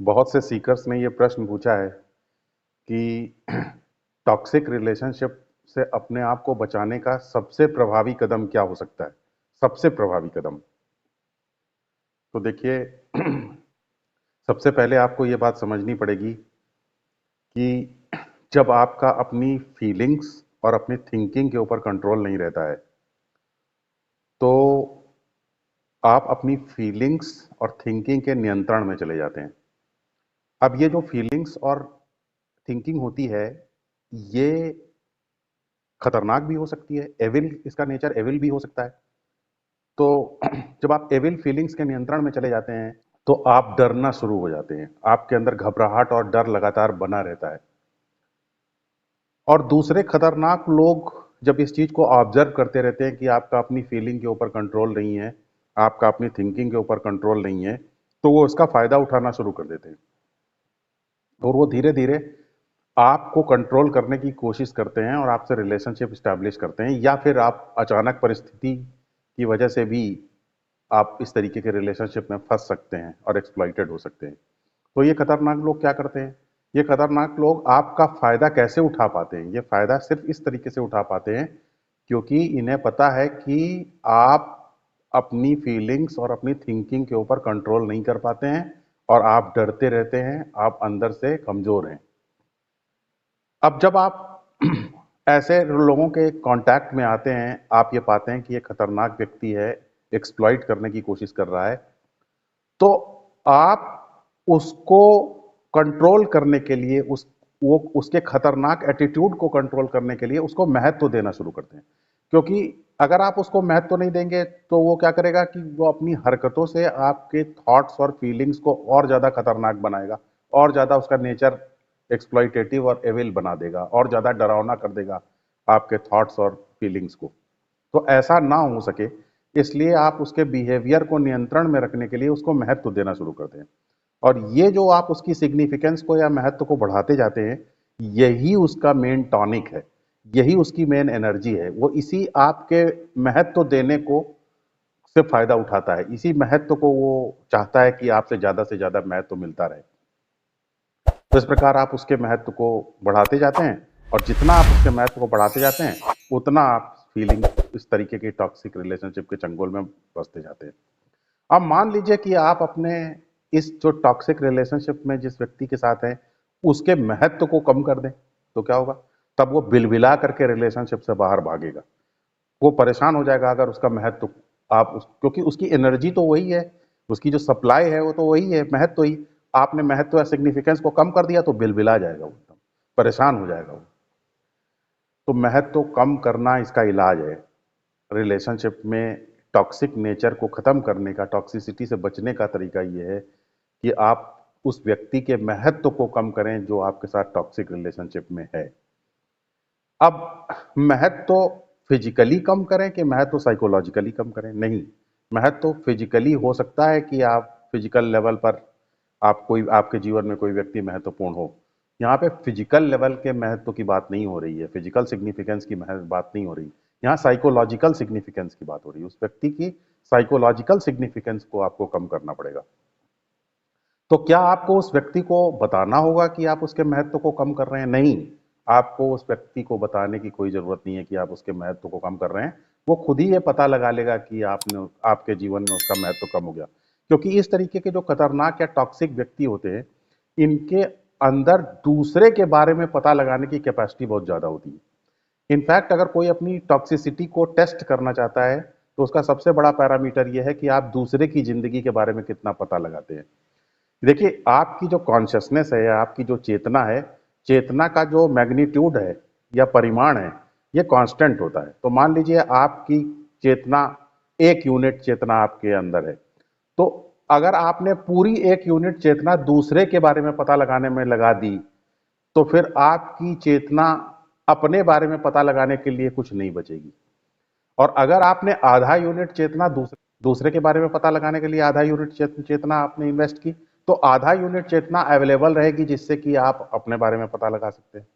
बहुत से सीकर्स ने ये प्रश्न पूछा है कि टॉक्सिक रिलेशनशिप से अपने आप को बचाने का सबसे प्रभावी कदम क्या हो सकता है। सबसे प्रभावी कदम तो देखिए, सबसे पहले आपको ये बात समझनी पड़ेगी कि जब आपका अपनी फीलिंग्स और अपनी थिंकिंग के ऊपर कंट्रोल नहीं रहता है, तो आप अपनी फीलिंग्स और थिंकिंग के नियंत्रण में चले जाते हैं। अब ये जो फीलिंग्स और थिंकिंग होती है, ये खतरनाक भी हो सकती है। एविल, इसका नेचर एविल भी हो सकता है। तो जब आप एविल फीलिंग्स के नियंत्रण में चले जाते हैं, तो आप डरना शुरू हो जाते हैं। आपके अंदर घबराहट और डर लगातार बना रहता है। और दूसरे खतरनाक लोग जब इस चीज को ऑब्जर्व करते रहते हैं कि आपका अपनी फीलिंग के ऊपर कंट्रोल नहीं है, आपका अपनी थिंकिंग के ऊपर कंट्रोल नहीं है, तो वो इसका फायदा उठाना शुरू कर देते हैं। और वो धीरे धीरे आपको कंट्रोल करने की कोशिश करते हैं और आपसे रिलेशनशिप स्टैब्लिश करते हैं, या फिर आप अचानक परिस्थिति की वजह से भी आप इस तरीके के रिलेशनशिप में फंस सकते हैं और एक्सप्लॉइटेड हो सकते हैं। तो ये खतरनाक लोग क्या करते हैं? ये खतरनाक लोग आपका फायदा कैसे उठा पाते हैं? ये फायदा सिर्फ इस तरीके से उठा पाते हैं क्योंकि इन्हें पता है कि आप अपनी फीलिंग्स और अपनी थिंकिंग के ऊपर कंट्रोल नहीं कर पाते हैं और आप डरते रहते हैं, आप अंदर से कमजोर हैं। अब जब आप ऐसे लोगों के कांटेक्ट में आते हैं, आप ये पाते हैं कि ये खतरनाक व्यक्ति है, एक्सप्लॉइट करने की कोशिश कर रहा है, तो आप उसको कंट्रोल करने के लिए, वो उसके खतरनाक एटीट्यूड को कंट्रोल करने के लिए उसको महत्व देना शुरू करते हैं। क्योंकि अगर आप उसको महत्व नहीं देंगे, तो वो क्या करेगा कि वो अपनी हरकतों से आपके थॉट्स और फीलिंग्स को और ज्यादा खतरनाक बनाएगा, और ज्यादा उसका नेचर एक्सप्लॉइटेटिव और एविल बना देगा, और ज्यादा डरावना कर देगा आपके थॉट्स और फीलिंग्स को। तो ऐसा ना हो सके, इसलिए आप उसके बिहेवियर को नियंत्रण में रखने के लिए उसको महत्व देना शुरू करते हैं। और ये जो आप उसकी सिग्निफिकेंस को या महत्व को बढ़ाते जाते हैं, यही उसका मेन टॉनिक है, यही उसकी मेन एनर्जी है। वो इसी आपके महत्व देने को से फायदा उठाता है, इसी महत्व को वो चाहता है कि आपसे ज्यादा महत्व मिलता रहे। तो इस प्रकार आप उसके महत्व को बढ़ाते जाते हैं, और जितना आप उसके महत्व को बढ़ाते जाते हैं, उतना आप फीलिंग इस तरीके की टॉक्सिक रिलेशनशिप के चंगुल में फंसते जाते हैं। अब मान लीजिए कि आप अपने इस जो टॉक्सिक रिलेशनशिप में जिस व्यक्ति के साथ हैं, उसके महत्व को कम कर दें, तो क्या होगा? तब वो बिलबिला करके रिलेशनशिप से बाहर भागेगा। वो परेशान हो जाएगा अगर उसका महत्व क्योंकि उसकी एनर्जी तो वही है, उसकी जो सप्लाई है वो तो वही है, महत्व ही। आपने महत्व या सिग्निफिकेंस को कम कर दिया तो बिलबिला जाएगा, वो एकदम परेशान हो जाएगा वो। तो महत्व कम करना इसका इलाज है। रिलेशनशिप में टॉक्सिक नेचर को खत्म करने का, टॉक्सिसिटी से बचने का तरीका ये है कि आप उस व्यक्ति के महत्व को कम करें जो आपके साथ टॉक्सिक रिलेशनशिप में है। अब महत्व फिजिकली कम करें कि महत्व साइकोलॉजिकली कम करें? नहीं, महत्व फिजिकली हो सकता है कि आप फिजिकल लेवल पर आप कोई, आपके जीवन में कोई व्यक्ति महत्वपूर्ण हो। यहाँ पे फिजिकल लेवल के महत्व की बात नहीं हो रही है, फिजिकल सिग्निफिकेंस की बात नहीं हो रही। यहाँ साइकोलॉजिकल सिग्निफिकेंस की बात हो रही है। उस व्यक्ति की साइकोलॉजिकल सिग्निफिकेंस को आपको कम करना पड़ेगा। तो क्या आपको उस व्यक्ति को बताना होगा कि आप उसके महत्व को कम कर रहे हैं? नहीं, आपको उस व्यक्ति को बताने की कोई जरूरत नहीं है कि आप उसके महत्व को कम कर रहे हैं। वो खुद ही ये पता लगा लेगा कि आपने, आपके जीवन में उसका महत्व कम हो गया। क्योंकि इस तरीके के जो खतरनाक या टॉक्सिक व्यक्ति होते हैं, इनके अंदर दूसरे के बारे में पता लगाने की कैपेसिटी बहुत ज्यादा होती है। इनफैक्ट अगर कोई अपनी टॉक्सिसिटी को टेस्ट करना चाहता है, तो उसका सबसे बड़ा पैरामीटर यह है कि आप दूसरे की जिंदगी के बारे में कितना पता लगाते हैं। देखिए, आपकी जो कॉन्शियसनेस है या आपकी जो चेतना है, चेतना का जो मैग्नीट्यूड है या परिमाण है, ये कांस्टेंट होता है। तो मान लीजिए आपकी चेतना, 1 यूनिट चेतना आपके अंदर है, तो अगर आपने पूरी 1 यूनिट चेतना दूसरे के बारे में पता लगाने में लगा दी, तो फिर आपकी चेतना अपने बारे में पता लगाने के लिए कुछ नहीं बचेगी। और अगर आपने आधा यूनिट चेतना दूसरे के बारे में पता लगाने के लिए आधा यूनिट चेतना आपने इन्वेस्ट की, तो आधा यूनिट चेतना अवेलेबल रहेगी जिससे कि आप अपने बारे में पता लगा सकते हैं।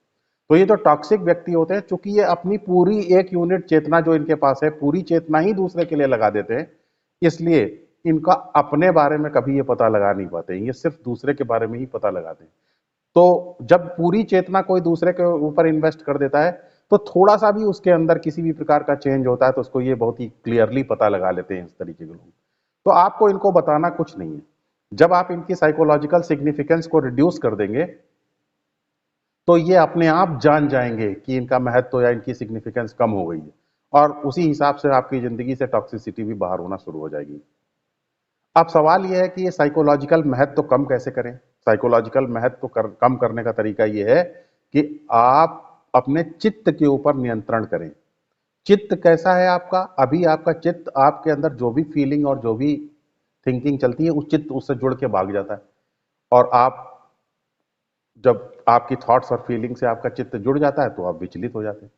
तो ये जो टॉक्सिक व्यक्ति होते हैं, चूंकि ये अपनी पूरी 1 यूनिट चेतना जो इनके पास है, पूरी चेतना ही दूसरे के लिए लगा देते हैं, इसलिए इनका अपने बारे में कभी ये पता लगा नहीं पाते, ये सिर्फ दूसरे के बारे में ही पता लगाते हैं। तो जब पूरी चेतना कोई दूसरे के ऊपर इन्वेस्ट कर देता है, तो थोड़ा सा भी उसके अंदर किसी भी प्रकार का चेंज होता है तो उसको ये बहुत ही क्लियरली पता लगा लेते हैं इस तरीके के लोग। तो आपको इनको बताना कुछ नहीं है। जब आप इनकी साइकोलॉजिकल सिग्निफिकेंस को रिड्यूस कर देंगे, तो ये अपने आप जान जाएंगे कि इनका महत्व या इनकी सिग्निफिकेंस कम हो गई है, और उसी हिसाब से आपकी जिंदगी से टॉक्सिसिटी भी बाहर होना शुरू हो जाएगी। अब सवाल यह है कि ये साइकोलॉजिकल महत्व कम कैसे करें। साइकोलॉजिकल महत्व कम करने का तरीका यह है कि आप अपने चित्त के ऊपर नियंत्रण करें। चित्त कैसा है आपका? अभी आपका चित्त आपके अंदर जो भी फीलिंग और जो भी थिंकिंग चलती है, उस चित्त उससे जुड़ के भाग जाता है। और आप जब आपकी थॉट्स और फीलिंग से आपका चित्त जुड़ जाता है तो आप विचलित हो जाते हैं।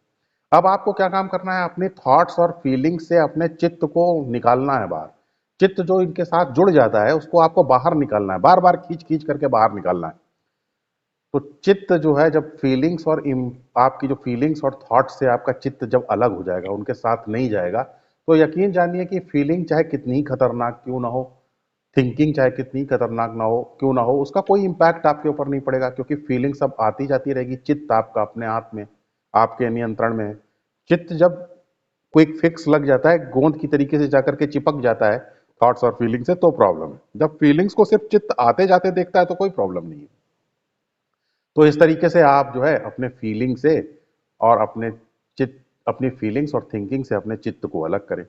अब आपको क्या काम करना है? अपने थॉट्स और फीलिंग से अपने चित्त को निकालना है बाहर। चित्त जो इनके साथ जुड़ जाता है उसको आपको बाहर निकालना है, बार बार खींच खींच करके बाहर निकालना है। तो चित्त जो है, जब फीलिंग्स और आपकी जो फीलिंग्स और थॉट्स से आपका चित्त जब अलग हो जाएगा, उनके साथ नहीं जाएगा, तो यकीन जानिए कि फीलिंग चाहे कितनी ही खतरनाक क्यों ना हो, थिंकिंग चाहे कितनी खतरनाक ना हो क्यों ना हो, उसका कोई इंपैक्ट आपके ऊपर नहीं पड़ेगा, क्योंकि फीलिंग सब आती जाती रहेगी। चित्त आपका अपने आप में आपके नियंत्रण में है। चित्त जब क्विक फिक्स लग जाता है, गोंद की तरीके से जाकर के चिपक जाता है थॉट्स और फीलिंग से, तो प्रॉब्लम है। जब फीलिंग्स को सिर्फ चित्त आते जाते देखता है तो कोई प्रॉब्लम नहीं है। तो इस तरीके से आप जो है अपने फीलिंग से और अपने चित्त, अपनी फीलिंग्स और थिंकिंग से अपने चित्त को अलग करें।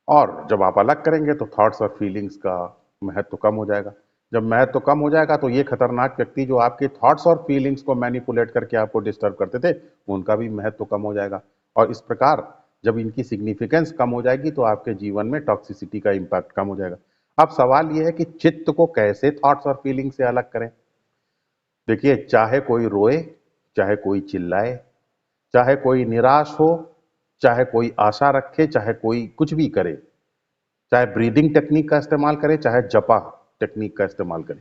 और जब आप अलग करेंगे तो थॉट्स और फीलिंग्स का महत्व कम हो जाएगा। जब महत्व कम हो जाएगा तो ये खतरनाक व्यक्ति जो आपके थॉट्स और फीलिंग्स को मैनिपुलेट करके आपको डिस्टर्ब करते थे, उनका भी महत्व कम हो जाएगा। और इस प्रकार जब इनकी सिग्निफिकेंस कम हो जाएगी तो आपके जीवन में टॉक्सिसिटी का इंपैक्ट कम हो जाएगा। अब सवाल यह है कि चित्त को कैसे थॉट्स और फीलिंग से अलग करें। देखिए, चाहे कोई रोए, चाहे कोई चिल्लाए, चाहे कोई निराश हो, चाहे कोई आशा रखे, चाहे कोई कुछ भी करे, चाहे ब्रीदिंग टेक्निक का इस्तेमाल करे, चाहे जपा टेक्निक का इस्तेमाल करे,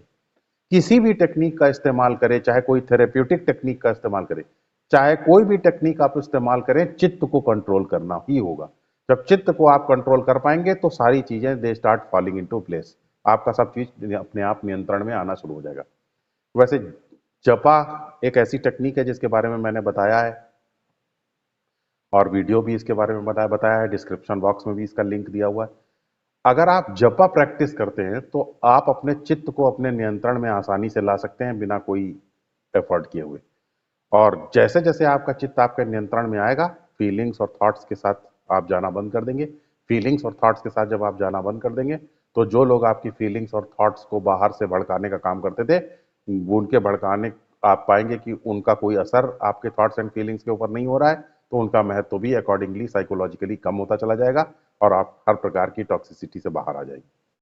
किसी भी टेक्निक का इस्तेमाल करे, चाहे कोई थेरेप्यूटिक टेक्निक का इस्तेमाल करे, चाहे कोई भी टेक्निक आप इस्तेमाल करें, चित्त को कंट्रोल करना ही होगा। जब चित्त को आप कंट्रोल कर पाएंगे तो सारी चीजें they start falling into place. आपका सब चीज अपने आप नियंत्रण में आना शुरू हो जाएगा। वैसे जपा एक ऐसी टेक्निक है जिसके बारे में मैंने बताया है, और वीडियो भी इसके बारे में बताया है, डिस्क्रिप्शन बॉक्स में भी इसका लिंक दिया हुआ है। अगर आप जपा प्रैक्टिस करते हैं तो आप अपने चित्त को अपने नियंत्रण में आसानी से ला सकते हैं बिना कोई एफर्ट किए हुए। और जैसे जैसे आपका चित्त आपके नियंत्रण में आएगा, फीलिंग्स और थॉट्स के साथ आप जाना बंद कर देंगे। फीलिंग्स और थॉट्स के साथ जब आप जाना बंद कर देंगे, तो जो लोग आपकी फीलिंग्स और थॉट्स को बाहर से भड़काने का काम करते थे, वो उनके भड़काने, आप पाएंगे कि उनका कोई असर आपके थॉट्स एंड फीलिंग्स के ऊपर नहीं हो रहा है। तो उनका महत्व भी अकॉर्डिंगली साइकोलॉजिकली कम होता चला जाएगा और आप हर प्रकार की टॉक्सिसिटी से बाहर आ जाएंगे।